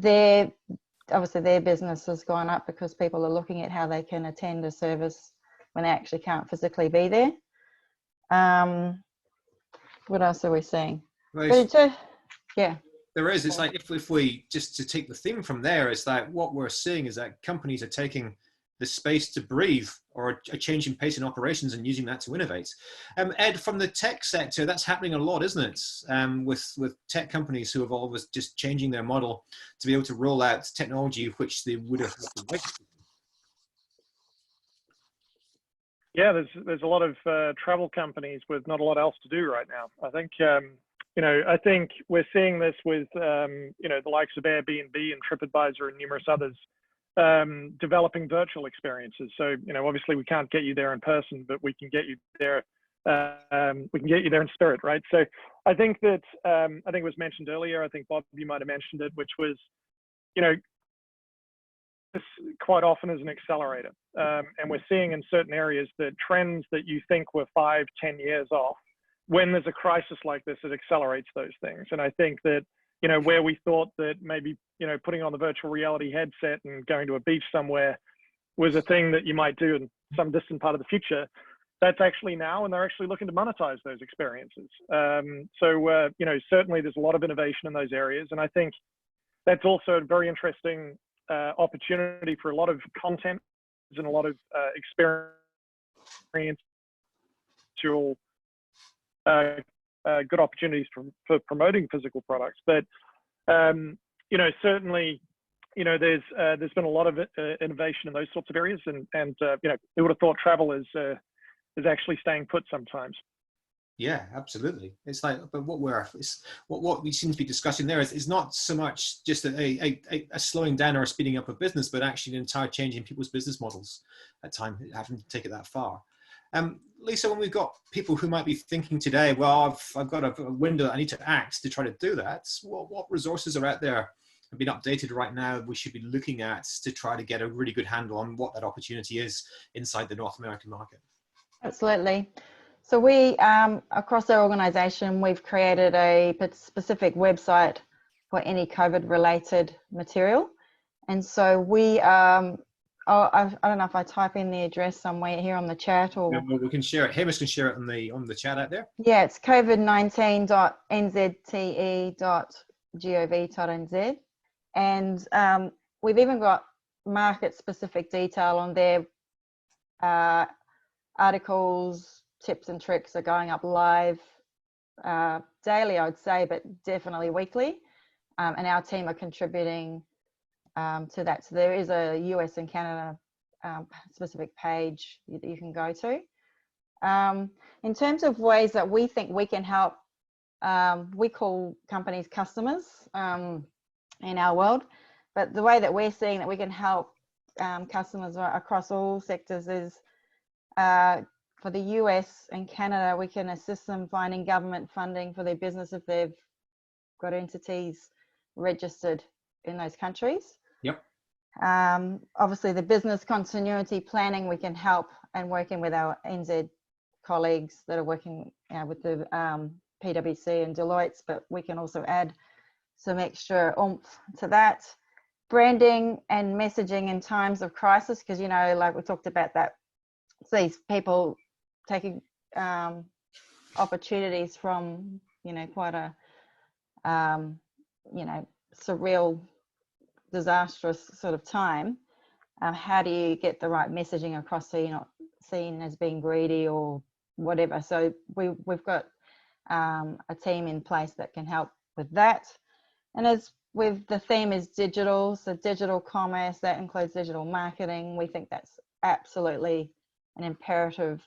obviously their business has gone up because people are looking at how they can attend a service when they actually can't physically be there. What else are we seeing? Yeah. There is. It's like if we just to take the theme from there, is that what we're seeing is that companies are taking the space to breathe or a change in pace in operations and using that to innovate. Ed, from the tech sector, that's happening a lot, isn't it? With tech companies who have always just changing their model to be able to roll out technology which they would have. Yeah, there's a lot of travel companies with not a lot else to do right now. I think you know, I think we're seeing this with you know, the likes of Airbnb and TripAdvisor and numerous others developing virtual experiences. So, you know, obviously we can't get you there in person, but we can get you there. We can get you there in spirit, right? So I think that I think it was mentioned earlier. I think Bob, you might have mentioned it, which was, you know, this quite often is an accelerator, and we're seeing in certain areas that trends that you think were 5-10 years off, when there's a crisis like this, it accelerates those things. And I think that, you know, where we thought that maybe, you know, putting on the virtual reality headset and going to a beach somewhere was a thing that you might do in some distant part of the future, that's actually now, and they're actually looking to monetize those experiences. So, you know, certainly there's a lot of innovation in those areas. And I think that's also a very interesting opportunity for a lot of content and a lot of experiential good opportunities for promoting physical products. But you know, certainly, you know, there's been a lot of innovation in those sorts of areas, and you know, who would have thought travel is actually staying put sometimes. Yeah, absolutely. It's like, but what we seem to be discussing there is not so much just a slowing down or a speeding up of business, but actually an entire change in people's business models at times, having to take it that far. Lisa, when we've got people who might be thinking today, well, I've got a window that I need to act to try to do that. What resources are out there have been updated right now we should be looking at to try to get a really good handle on what that opportunity is inside the North American market? Absolutely. So we, across our organisation, we've created a specific website for any COVID-related material. And so we, I don't know if I type in the address somewhere here on the chat, or yeah, well, we can share it. Hamish can share it on the chat out there. Yeah, it's covid19.nzte.gov.nz, and we've even got market-specific detail on there. Articles, tips and tricks are going up live daily, I would say, but definitely weekly. And our team are contributing to that. So there is a US and Canada specific page that you can go to. In terms of ways that we think we can help, we call companies customers in our world, but the way that we're seeing that we can help customers across all sectors is for the US and Canada, we can assist them finding government funding for their business if they've got entities registered in those countries. Yep. Obviously, the business continuity planning, we can help, and working with our NZ colleagues that are working with the PwC and Deloitte's, but we can also add some extra oomph to that. Branding and messaging in times of crisis, because, you know, like we talked about that, these people taking opportunities from, you know, quite a, you know, surreal, disastrous sort of time. How do you get the right messaging across so you're not seen as being greedy or whatever? So we've got a team in place that can help with that. And as with the theme is digital, so digital commerce, that includes digital marketing. We think that's absolutely an imperative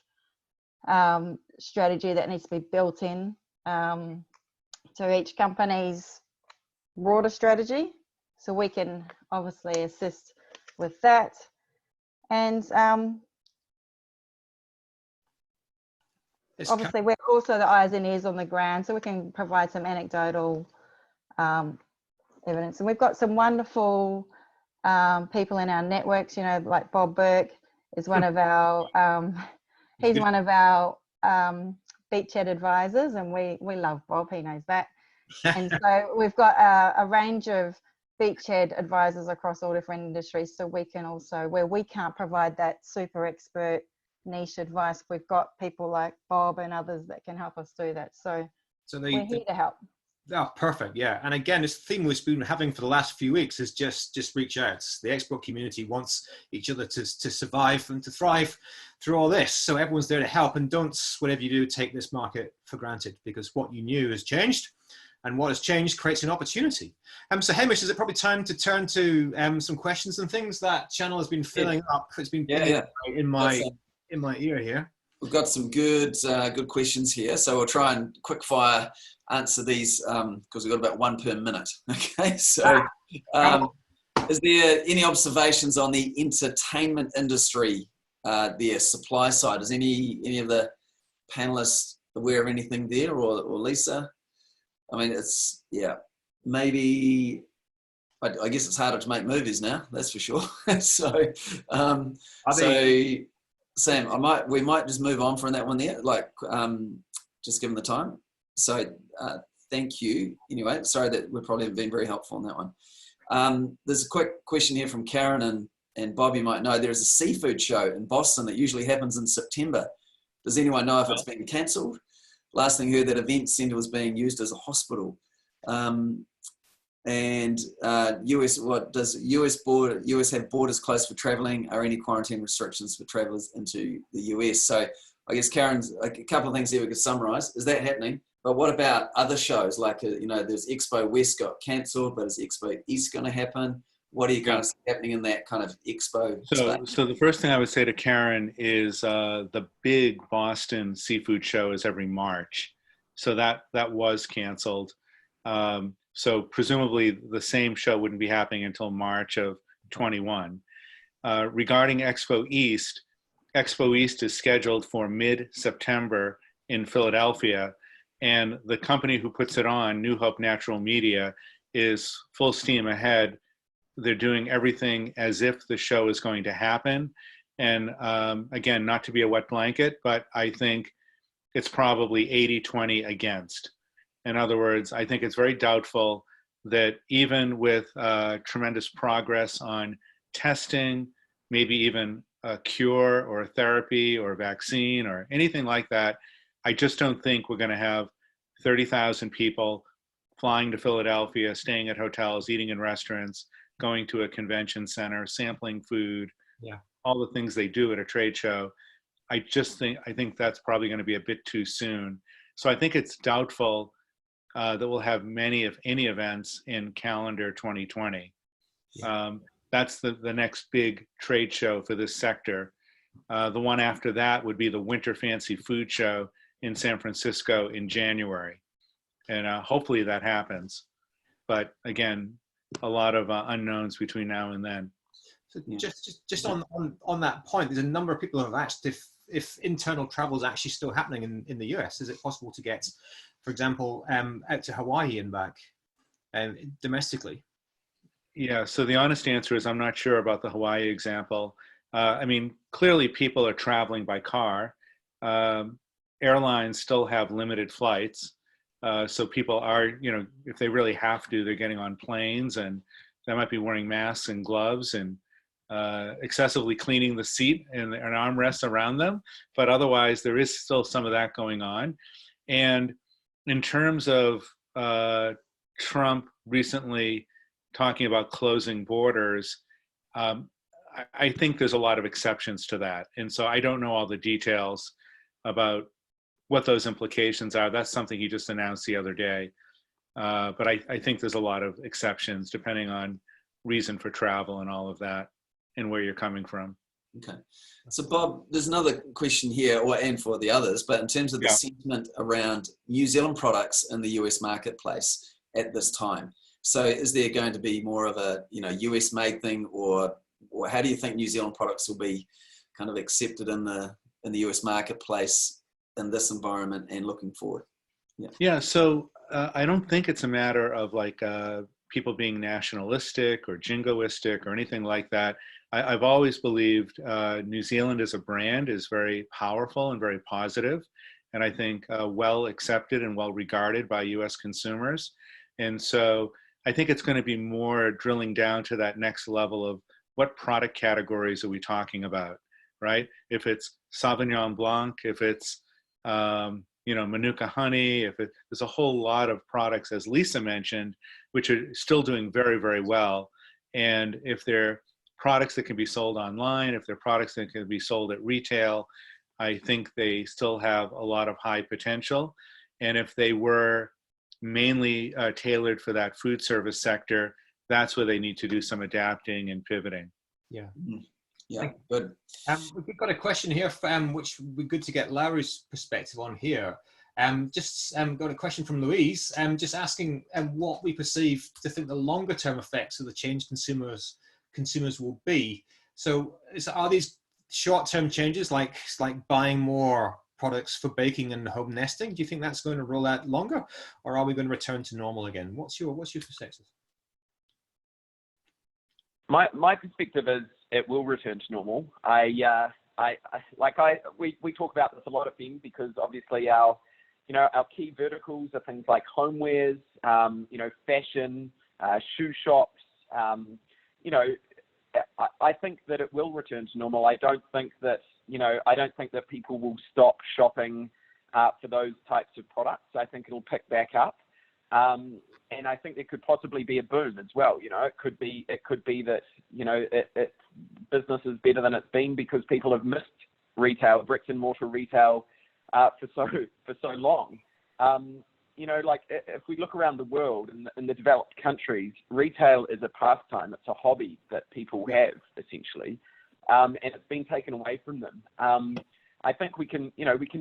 strategy that needs to be built in to each company's broader strategy. So we can obviously assist with that. And obviously we're also the eyes and ears on the ground, so we can provide some anecdotal evidence. And we've got some wonderful people in our networks, you know, like Bob Burke is one of our, he's one of our beachhead advisors, and we love Bob, he knows that. And so we've got a range of beachhead advisors across all different industries, so we can also, where we can't provide that super expert niche advice, we've got people like Bob and others that can help us do that. So we're here to help. Oh, perfect. Yeah. And again, this theme we've been having for the last few weeks is just reach out. The export community wants each other to survive and to thrive through all this. So everyone's there to help, and don't, whatever you do, take this market for granted, because what you knew has changed, and what has changed creates an opportunity. So Hamish, is it probably time to turn to some questions and things? That channel has been filling up. It's been in my ear here. We've got some good questions here, so we'll try and quick fire answer these because we've got about one per minute. Okay, so is there any observations on the entertainment industry, the supply side? Is any of the panelists aware of anything there, or Lisa? I mean, it's, yeah, maybe, I guess it's harder to make movies now, that's for sure. So, Sam, we might just move on from that one there, like just given the time. So thank you. Anyway, sorry that we've probably been very helpful on that one. There's a quick question here from Karen, and Bob, you might know, there's a seafood show in Boston that usually happens in September. Does anyone know if it's been cancelled? Last thing I heard, that event centre was being used as a hospital. And US, what does US have borders closed for travelling? Are any quarantine restrictions for travellers into the US? So I guess Karen's, a couple of things here we could summarise. Is that happening? But what about other shows? Like, there's Expo West got cancelled, but is Expo East going to happen? What are you going to see happening in that kind of Expo space? So the first thing I would say to Karen is the big Boston seafood show is every March. So that was canceled. So presumably the same show wouldn't be happening until March of 21. Regarding Expo East is scheduled for mid-September in Philadelphia, and the company who puts it on, New Hope Natural Media, is full steam ahead. They're doing everything as if the show is going to happen. And again, not to be a wet blanket, but I think it's probably 80-20 against. In other words, I think it's very doubtful that even with tremendous progress on testing, maybe even a cure or a therapy or a vaccine or anything like that, I just don't think we're going to have 30,000 people flying to Philadelphia, staying at hotels, eating in restaurants, going to a convention center, sampling food, all the things they do at a trade show. I think that's probably going to be a bit too soon. So I think it's doubtful that we'll have many, if any, events in calendar 2020. That's the next big trade show for this sector. The one after that would be the Winter Fancy Food Show in San Francisco in January. And hopefully that happens. But again, a lot of unknowns between now and then. So just on that point, there's a number of people who have asked if internal travel is actually still happening in the US. Is it possible to get, for example, out to Hawaii and back domestically? Yeah, so the honest answer is I'm not sure about the Hawaii example. I mean, clearly people are traveling by car. Airlines still have limited flights. So people are, if they really have to, they're getting on planes, and they might be wearing masks and gloves and excessively cleaning the seat and armrests around them. But otherwise, there is still some of that going on. And in terms of Trump recently talking about closing borders, I think there's a lot of exceptions to that. And so I don't know all the details about what those implications are. That's something he just announced the other day. But I think there's a lot of exceptions depending on reason for travel and all of that and where you're coming from. Okay. So Bob, there's another question here, and for the others, but in terms of the sentiment around New Zealand products in the US marketplace at this time. So is there going to be more of a, US made thing, or how do you think New Zealand products will be kind of accepted in the US marketplace in this environment and looking forward? Yeah. So I don't think it's a matter of people being nationalistic or jingoistic or anything like that. I've always believed New Zealand as a brand is very powerful and very positive, and I think well accepted and well regarded by US consumers. And so I think it's going to be more drilling down to that next level of what product categories are we talking about, right? If it's Sauvignon Blanc, if it's Manuka honey, there's a whole lot of products, as Lisa mentioned, which are still doing very, very well. And if they're products that can be sold online, if they're products that can be sold at retail, I think they still have a lot of high potential. And if they were mainly tailored for that food service sector, that's where they need to do some adapting and pivoting. Yeah. Yeah, good. We've got a question here, which would be good to get Larry's perspective on here. Got a question from Louise, just asking what we perceive to think the longer term effects of the change consumers will be. So are these short term changes like buying more products for baking and home nesting? Do you think that's going to roll out longer, or are we going to return to normal again? What's your perspective? My perspective is it will return to normal. We talk about this a lot of things because obviously our key verticals are things like homewares, fashion, shoe shops. I think that it will return to normal. I don't think that people will stop shopping for those types of products. I think it'll pick back up. And I think there could possibly be a boom as well. It could be that, business is better than it's been because people have missed retail, bricks and mortar retail, for so long. If we look around the world in the developed countries, retail is a pastime. It's a hobby that people have essentially, and it's been taken away from them. I think we can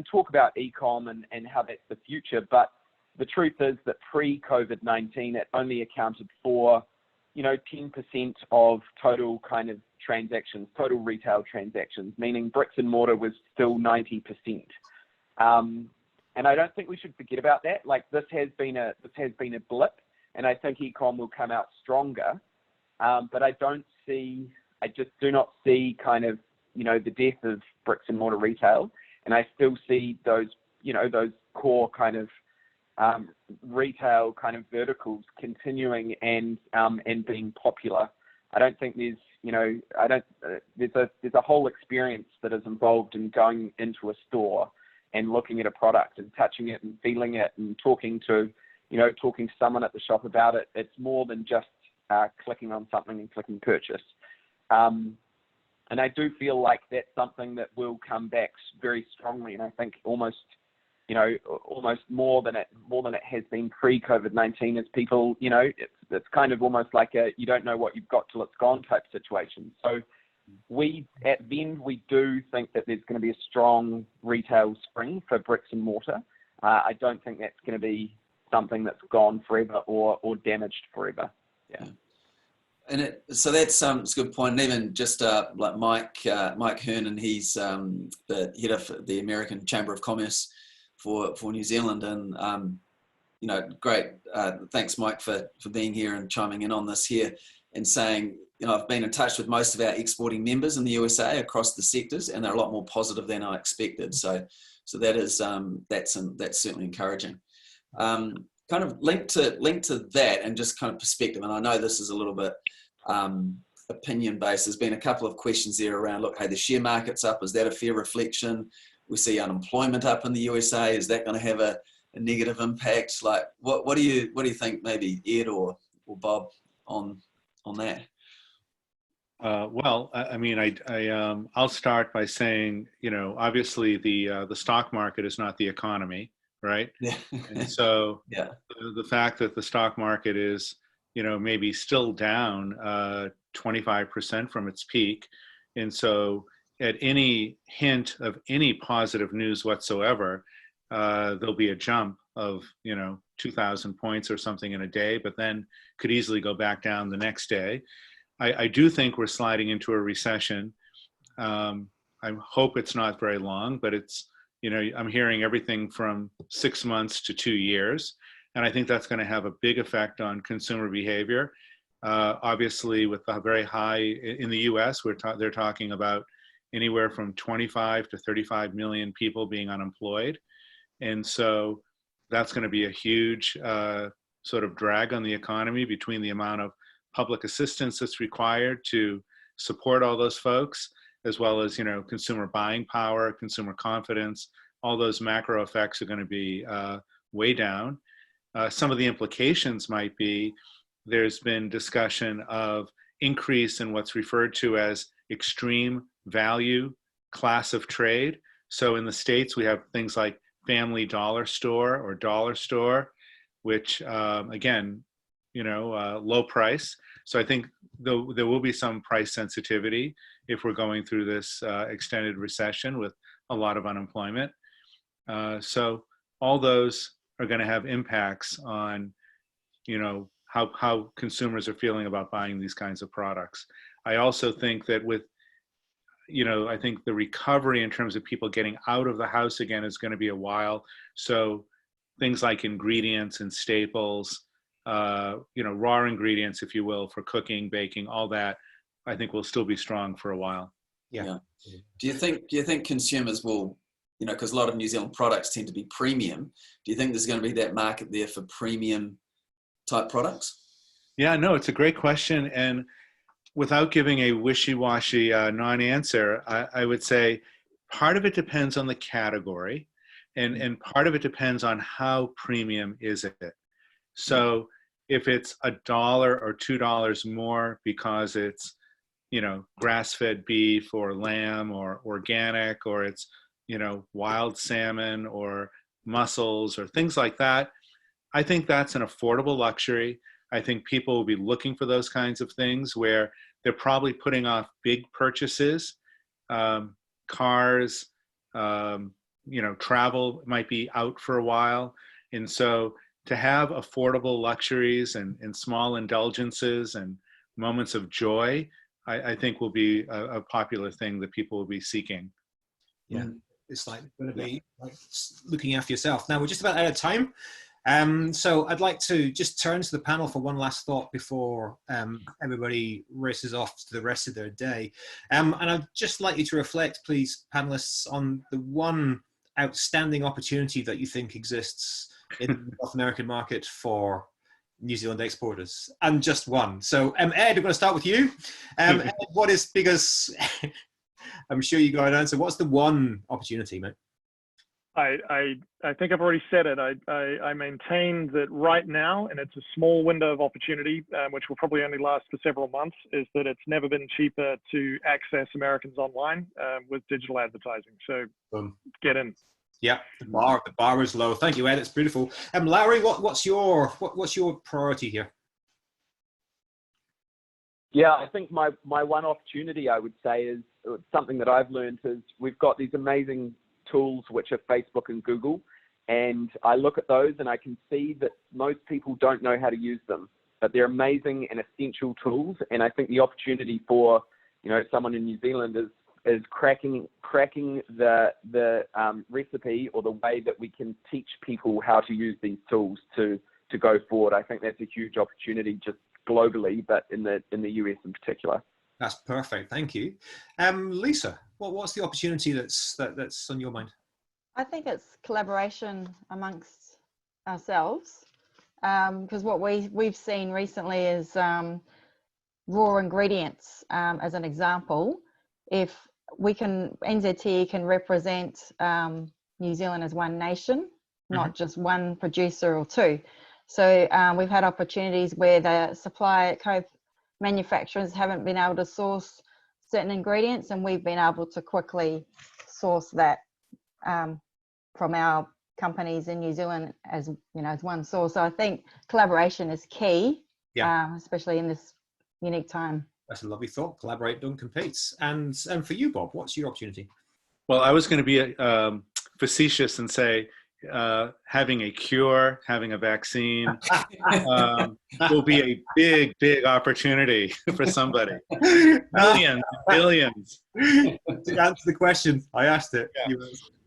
talk about e-com and how that's the future, but the truth is that pre-COVID-19, it only accounted for, 10% of total kind of transactions, total retail transactions, meaning bricks and mortar was still 90%. And I don't think we should forget about that. This has been a blip, and I think e-com will come out stronger. But I just do not see kind of, the death of bricks and mortar retail, and I still see those core kind of retail kind of verticals continuing and being popular. I don't think there's a whole experience that is involved in going into a store and looking at a product and touching it and feeling it and talking to someone at the shop about it. It's more than just clicking on something and clicking purchase. And I do feel like that's something that will come back very strongly, and I think almost more than it has been pre-COVID-19, as people, it's kind of almost like you don't know what you've got till it's gone type situation. So at Vend, we do think that there's going to be a strong retail spring for bricks and mortar. I don't think that's going to be something that's gone forever or damaged forever. Yeah. And so that's a good point. And even just like Mike Hearn, and he's the head of the American Chamber of Commerce for New Zealand. And, great. Thanks, Mike, for being here and chiming in on this here and saying, I've been in touch with most of our exporting members in the USA across the sectors, and they're a lot more positive than I expected. So that is, that's certainly encouraging. Kind of linked to that and just kind of perspective. And I know this is a little bit opinion based. There's been a couple of questions there around, look, hey, the share market's up. Is that a fair reflection? We see unemployment up in the USA. Is that going to have a negative impact? Like, what do you think, maybe Ed or Bob, on that? Well, I mean, I'll start by saying, obviously the stock market is not the economy, right? Yeah. And so yeah. the fact that the stock market is, maybe still down 25% from its peak, and so at any hint of any positive news whatsoever, there'll be a jump of 2,000 points or something in a day, but then could easily go back down the next day. I do think we're sliding into a recession. I hope it's not very long, but it's, I'm hearing everything from 6 months to 2 years. And I think that's going to have a big effect on consumer behavior. Obviously, with the very high, in the US, they're talking about anywhere from 25 to 35 million people being unemployed. And so that's going to be a huge sort of drag on the economy, between the amount of public assistance that's required to support all those folks, as well as, consumer buying power, consumer confidence. All those macro effects are going to be way down. Some of the implications might be, there's been discussion of increase in what's referred to as extreme value class of trade. So in the States, we have things like Family Dollar Store or Dollar Store, which again, low price. So I think there will be some price sensitivity if we're going through this extended recession with a lot of unemployment. So all those are going to have impacts on, how consumers are feeling about buying these kinds of products. I also think that with, I think the recovery in terms of people getting out of the house again is going to be a while. So things like ingredients and staples, raw ingredients, if you will, for cooking, baking, all that, I think will still be strong for a while. Yeah. Do you think consumers will, because a lot of New Zealand products tend to be premium, do you think there's going to be that market there for premium type products? Yeah, no, it's a great question. And without giving a wishy-washy non-answer, I would say part of it depends on the category, and part of it depends on how premium is it. So if it's $1 or $2 more because it's, grass-fed beef or lamb or organic, or it's, wild salmon or mussels or things like that, I think that's an affordable luxury. I think people will be looking for those kinds of things where they're probably putting off big purchases. Cars, travel might be out for a while. And so to have affordable luxuries and small indulgences and moments of joy, I think will be a popular thing that people will be seeking. Yeah, it's like going to be like looking after yourself. Now we're just about out of time. So I'd like to just turn to the panel for one last thought before everybody races off to the rest of their day. And I'd just like you to reflect, please, panelists, on the one outstanding opportunity that you think exists in the North American market for New Zealand exporters, and just one. So Ed, I'm going to start with you. Ed, what is, because I'm sure you got an answer, what's the one opportunity, mate? I think I've already said it. I maintain that right now, and it's a small window of opportunity, which will probably only last for several months, is that it's never been cheaper to access Americans online with digital advertising. So get in. Yeah, the bar is low. Thank you, Ed. It's beautiful. Larry, what's your priority here? Yeah, I think my one opportunity, I would say, is something that I've learned, is we've got these amazing tools which are Facebook and Google, and I look at those and I can see that most people don't know how to use them, but they're amazing and essential tools. And I think the opportunity for someone in New Zealand is cracking the recipe, or the way that we can teach people how to use these tools to go forward. I think that's a huge opportunity just globally, but in the US in particular. That's perfect. Thank you. Lisa, what's the opportunity that's on your mind? I think it's collaboration amongst ourselves, because what we've seen recently is raw ingredients, as an example. If we can, NZT can represent New Zealand as one nation, not just one producer or two. So we've had opportunities where the supply co-manufacturers haven't been able to source certain ingredients, and we've been able to quickly source that from our companies in New Zealand as as one source. So I think collaboration is key, especially in this unique time. That's a lovely thought. Collaborate, don't compete. And for you, Bob, what's your opportunity? Well, I was going to be facetious and say having a cure, having a vaccine will be a big, big opportunity for somebody. Millions, billions. To answer the question, I asked it. Yeah.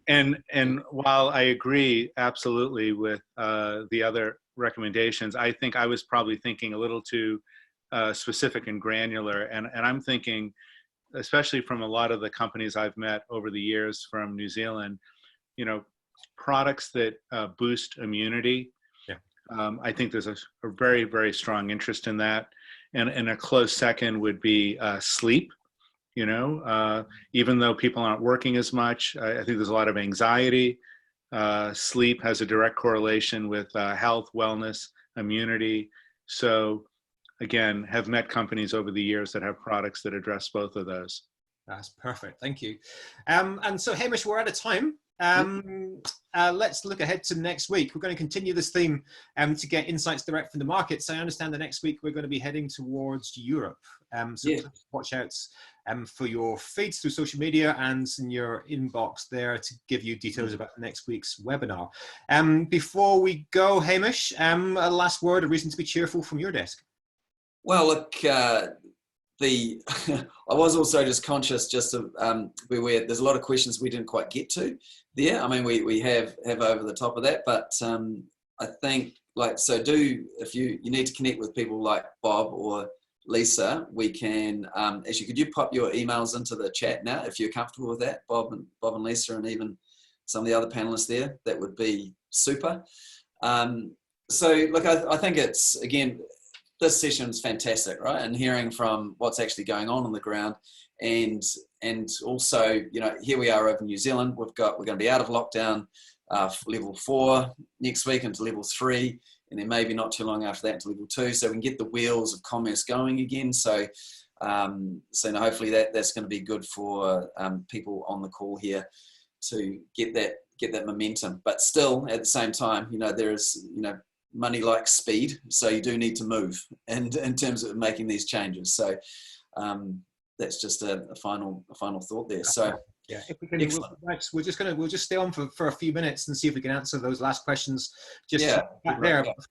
And while I agree absolutely with the other recommendations, I think I was probably thinking a little too specific and granular. And I'm thinking, especially from a lot of the companies I've met over the years from New Zealand, products that boost immunity. I think there's a very, very strong interest in that. And a close second would be sleep. Even though people aren't working as much, I think there's a lot of anxiety. Sleep has a direct correlation with health, wellness, immunity. So again, have met companies over the years that have products that address both of those. That's perfect. Thank you. And so, Hamish, we're out of time. Let's look ahead to next week. We're going to continue this theme to get insights direct from the markets. I understand that next week we're going to be heading towards Europe. Watch out for your feeds through social media and in your inbox there to give you details about next week's webinar. Before we go, Hamish, a last word, a reason to be cheerful from your desk. Well, look, I was also just conscious just of where there's a lot of questions we didn't quite get to there. I mean, we have over the top of that, but I think if you need to connect with people like Bob or Lisa, we can, actually, could you pop your emails into the chat now if you're comfortable with that, Bob and Lisa, and even some of the other panelists there? That would be super. So look, I think it's, again, this session is fantastic, right? And hearing from what's actually going on the ground, and also, here we are over in New Zealand. We're going to be out of lockdown, level 4 next week into level 3, and then maybe not too long after that into level 2. So we can get the wheels of commerce going again. So, hopefully that's going to be good for people on the call here to get that momentum. But still, at the same time, there is, money likes speed, so you do need to move, and in terms of making these changes. So that's just a final thought there. So yeah, if we can, we'll just stay on for a few minutes and see if we can answer those last questions. There.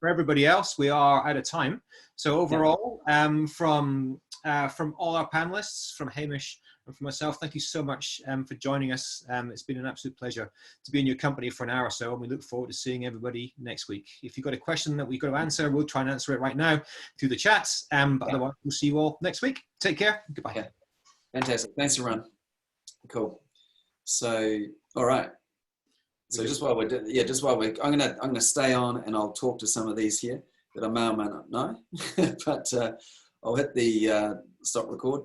For everybody else, we are out of time. So overall, from all our panelists, from Hamish and for myself, thank you so much for joining us. It's been an absolute pleasure to be in your company for an hour or so, and we look forward to seeing everybody next week. If you've got a question that we've got to answer, we'll try and answer it right now through the chats. But otherwise, we'll see you all next week. Take care. Goodbye. Yeah. Fantastic. Thanks, everyone. Cool. So, all right. So just while we're, I'm gonna stay on, and I'll talk to some of these here that I may or may not know, but I'll hit the stop record.